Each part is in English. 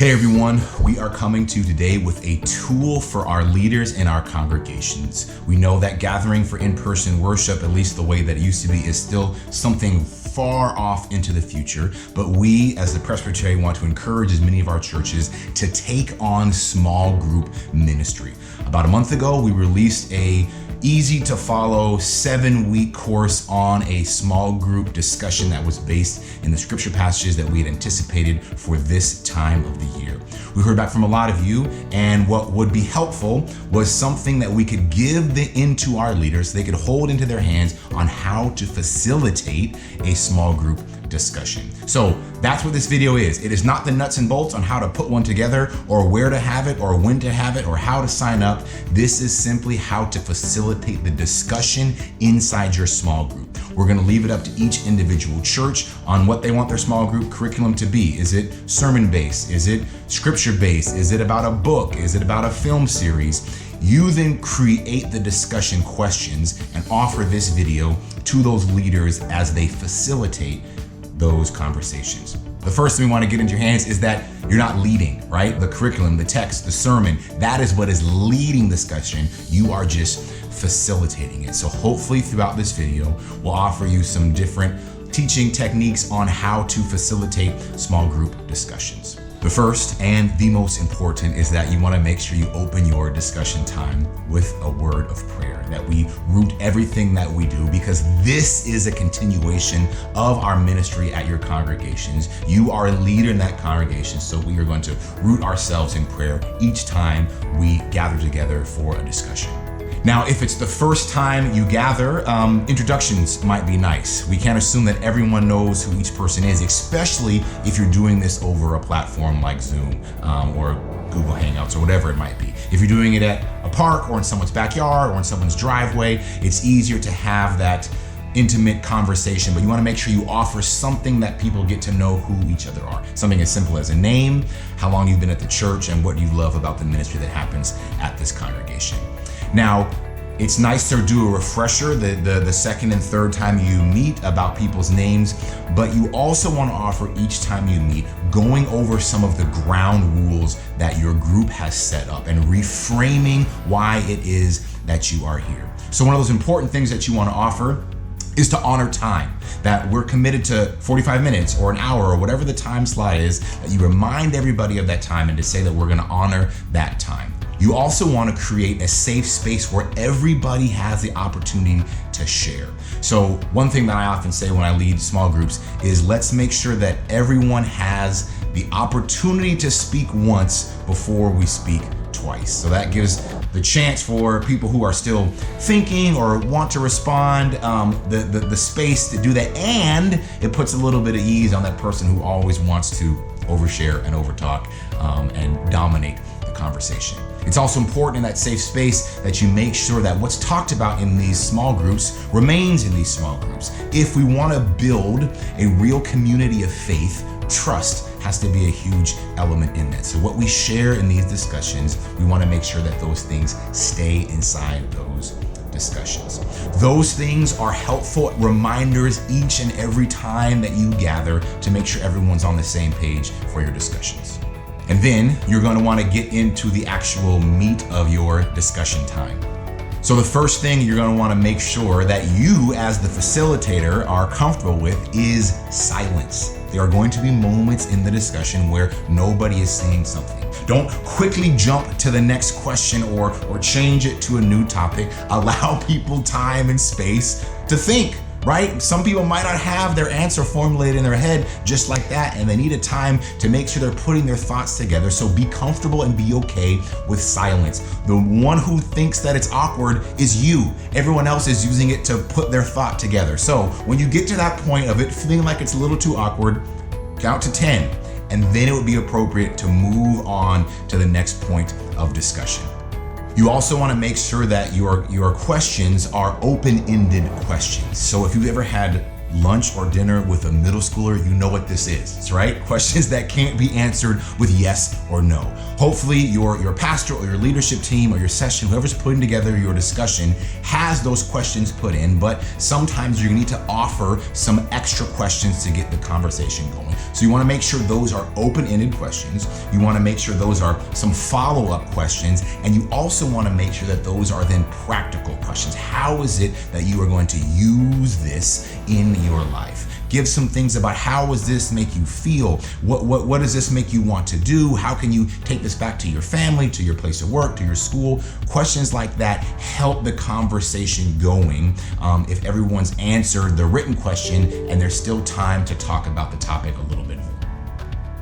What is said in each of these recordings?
Hey everyone, we are coming to you today with a tool for our leaders in our congregations. We know that gathering for in-person worship, at least the way that it used to be, is still something far off into the future, but we as the Presbytery want to encourage as many of our churches to take on small group ministry. About a month ago, we released a easy to follow 7-week course on a small group discussion that was based in the scripture passages that we had anticipated for this time of the year. We heard back from a lot of you, and what would be helpful was something that we could give into our leaders so they could hold into their hands on how to facilitate a small group discussion. So that's what this video is. It is not the nuts and bolts on how to put one together or where to have it or when to have it or how to sign up. This is simply how to facilitate the discussion inside your small group. We're going to leave it up to each individual church on what they want their small group curriculum to be. Is it sermon based? Is it scripture based? Is it about a book? Is it about a film series? You then create the discussion questions and offer this video to those leaders as they facilitate those conversations. The first thing we want to get into your hands is that you're not leading, right? The curriculum, the text, the sermon, that is what is leading discussion. You are just facilitating it. So hopefully throughout this video, we'll offer you some different teaching techniques on how to facilitate small group discussions. The first and the most important is that you want to make sure you open your discussion time with a word of prayer, that we root everything that we do, because this is a continuation of our ministry at your congregations. You are a leader in that congregation, so we are going to root ourselves in prayer each time we gather together for a discussion. Now, if it's the first time you gather, introductions might be nice. We can't assume that everyone knows who each person is, especially if you're doing this over a platform like Zoom or Google Hangouts or whatever it might be. If you're doing it at a park or in someone's backyard or in someone's driveway, it's easier to have that intimate conversation, but you want to make sure you offer something that people get to know who each other are. Something as simple as a name, how long you've been at the church, and what you love about the ministry that happens at this congregation. Now, it's nice to do a refresher the second and third time you meet about people's names, but you also want to offer each time you meet going over some of the ground rules that your group has set up and reframing why it is that you are here. So one of those important things that you want to offer is to honor time, that we're committed to 45 minutes or an hour or whatever the time slot is, that you remind everybody of that time and to say that we're going to honor that time. You also want to create a safe space where everybody has the opportunity to share. So one thing that I often say when I lead small groups is let's make sure that everyone has the opportunity to speak once before we speak twice. So that gives the chance for people who are still thinking or want to respond, the space to do that, and it puts a little bit of ease on that person who always wants to overshare and overtalk and dominate the conversation. It's also important in that safe space that you make sure that what's talked about in these small groups remains in these small groups. If we want to build a real community of faith, trust has to be a huge element in that. So what we share in these discussions, we want to make sure that those things stay inside those discussions. Those things are helpful reminders each and every time that you gather to make sure everyone's on the same page for your discussions. And then you're going to want to get into the actual meat of your discussion time. So the first thing you're going to want to make sure that you as the facilitator are comfortable with is silence. There are going to be moments in the discussion where nobody is saying something. Don't quickly jump to the next question or change it to a new topic. Allow people time and space to think. Right? Some people might not have their answer formulated in their head just like that, and they need a time to make sure they're putting their thoughts together. So be comfortable and be okay with silence. The one who thinks that it's awkward is you. Everyone else is using it to put their thought together. So when you get to that point of it feeling like it's a little too awkward, count to 10, and then it would be appropriate to move on to the next point of discussion. You also want to make sure that your questions are open-ended questions. So if you've ever had lunch or dinner with a middle schooler, you know what this is, right? Questions that can't be answered with yes or no. Hopefully your pastor or your leadership team or your session, whoever's putting together your discussion, has those questions put in, but sometimes you need to offer some extra questions to get the conversation going. So you want to make sure those are open-ended questions. You want to make sure those are some follow-up questions, and you also want to make sure that those are then practical questions. How is it that you are going to use this in your life? Give some things about how does this make you feel? What does this make you want to do? How can you take this back to your family, to your place of work, to your school? Questions like that help the conversation going if everyone's answered the written question and there's still time to talk about the topic a little bit more.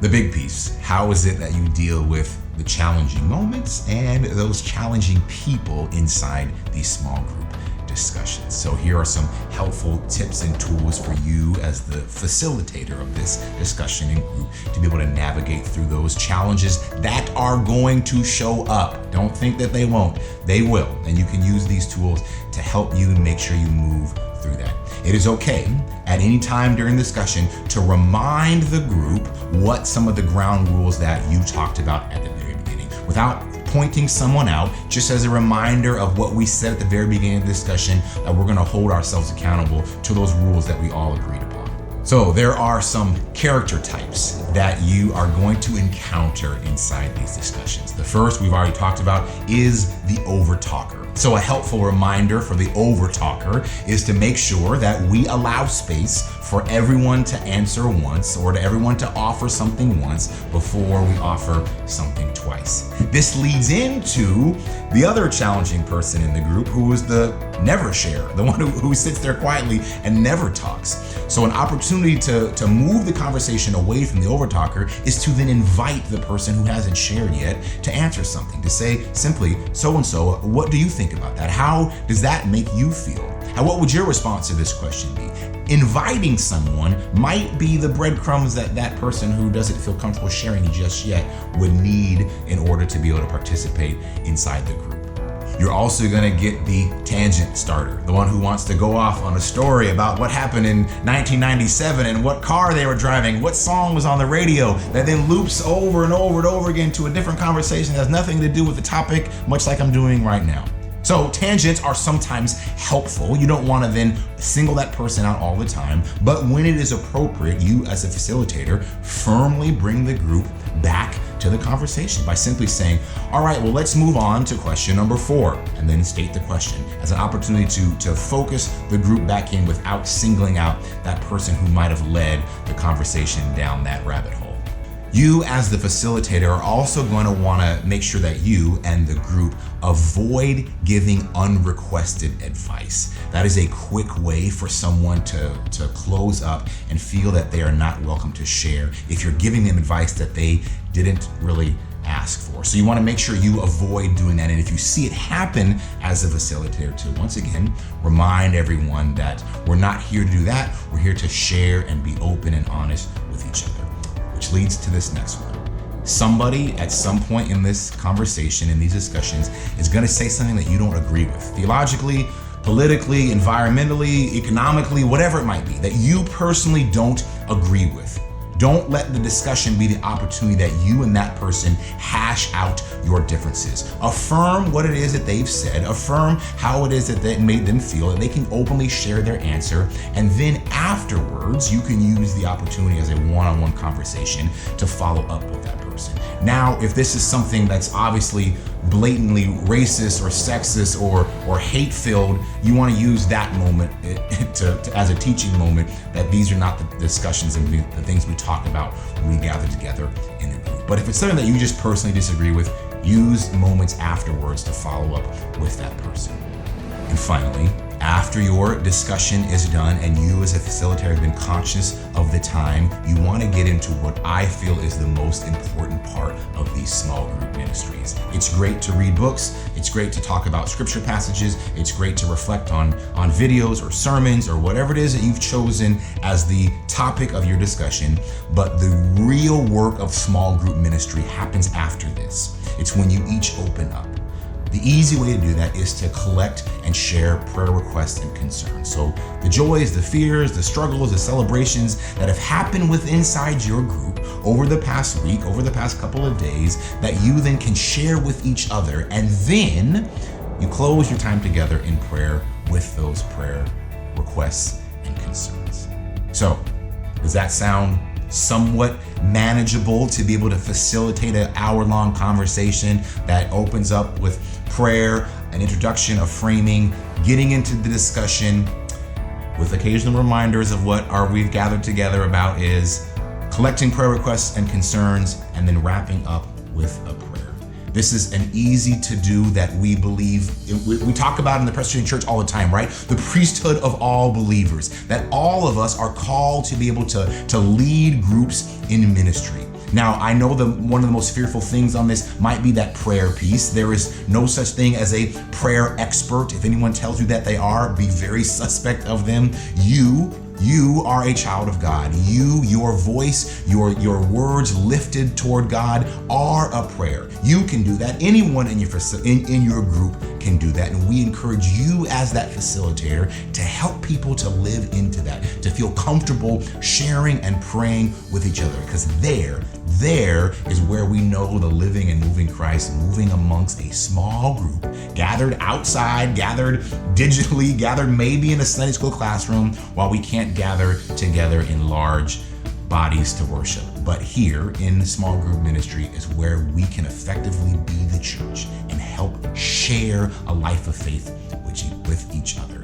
The big piece, how is it that you deal with the challenging moments and those challenging people inside these small group discussions? So here are some helpful tips and tools for you as the facilitator of this discussion in group to be able to navigate through those challenges that are going to show up. Don't think that they won't. They will. And you can use these tools to help you make sure you move through that. It is okay at any time during discussion to remind the group what some of the ground rules that you talked about at the very beginning without pointing someone out, just as a reminder of what we said at the very beginning of the discussion, that we're going to hold ourselves accountable to those rules that we all agreed upon. So there are some character types that you are going to encounter inside these discussions. The first we've already talked about is the over-talker. So a helpful reminder for the over-talker is to make sure that we allow space for everyone to answer once or to everyone to offer something once before we offer something twice. This leads into the other challenging person in the group, who is the never share, the one who sits there quietly and never talks. So an opportunity to move the conversation away from the over-talker is to then invite the person who hasn't shared yet to answer something, to say simply, so-and-so, what do you think about that? How does that make you feel? And what would your response to this question be? Inviting someone might be the breadcrumbs that person who doesn't feel comfortable sharing just yet would need in order to be able to participate inside the group. You're also going to get the tangent starter, the one who wants to go off on a story about what happened in 1997 and what car they were driving, what song was on the radio, that then loops over and over and over again to a different conversation that has nothing to do with the topic, much like I'm doing right now. So tangents are sometimes helpful. You don't want to then single that person out all the time, but when it is appropriate, you as a facilitator firmly bring the group back to the conversation by simply saying, all right, well, let's move on to question number 4, and then state the question as an opportunity to focus the group back in without singling out that person who might have led the conversation down that rabbit hole. You as the facilitator are also going to want to make sure that you and the group avoid giving unrequested advice. That is a quick way for someone to close up and feel that they are not welcome to share if you're giving them advice that they didn't really ask for. So you want to make sure you avoid doing that. And if you see it happen as a facilitator to, once again, remind everyone that we're not here to do that. We're here to share and be open and honest with each other. Which leads to this next one. Somebody at some point in this conversation, in these discussions, is going to say something that you don't agree with. Theologically, politically, environmentally, economically, whatever it might be, that you personally don't agree with. Don't let the discussion be the opportunity that you and that person hash out your differences. Affirm what it is that they've said. Affirm how it is that it made them feel, that they can openly share their answer. And then afterwards, you can use the opportunity as a one-on-one conversation to follow up with that person. Now, if this is something that's obviously blatantly racist or sexist or hate-filled, you want to use that moment as a teaching moment, that these are not the discussions and the things we talk about when we gather together in a group. But if it's something that you just personally disagree with, use moments afterwards to follow up with that person. And finally, after your discussion is done and you as a facilitator have been conscious of the time, you want to get into what I feel is the most important part of these small group ministries. It's great to read books. It's great to talk about scripture passages. It's great to reflect on videos or sermons or whatever it is that you've chosen as the topic of your discussion. But the real work of small group ministry happens after this. It's when you each open up. The easy way to do that is to collect and share prayer requests and concerns. So the joys, the fears, the struggles, the celebrations that have happened inside your group over the past week, over the past couple of days, that you then can share with each other. And then you close your time together in prayer with those prayer requests and concerns. So, does that sound somewhat manageable to be able to facilitate an hour-long conversation that opens up with prayer, an introduction, a framing, getting into the discussion with occasional reminders of what we've gathered together about is collecting prayer requests and concerns, and then wrapping up with a prayer. This is an easy to do that we believe, we talk about in the Presbyterian Church all the time, right? The priesthood of all believers, that all of us are called to be able to lead groups in ministry. Now, I know one of the most fearful things on this might be that prayer piece. There is no such thing as a prayer expert. If anyone tells you that they are, be very suspect of them. You are a child of God. Your voice, your words lifted toward God are a prayer. You can do that. Anyone in your group can do that. And we encourage you as that facilitator to help people to live into that, to feel comfortable sharing and praying with each other. Because there is where we know the living and moving Christ moving amongst a small group, gathered outside, gathered digitally, gathered maybe in a Sunday school classroom, while we can't gather together in large bodies to worship. But here in small group ministry is where we can effectively be the church and help share a life of faith with each other.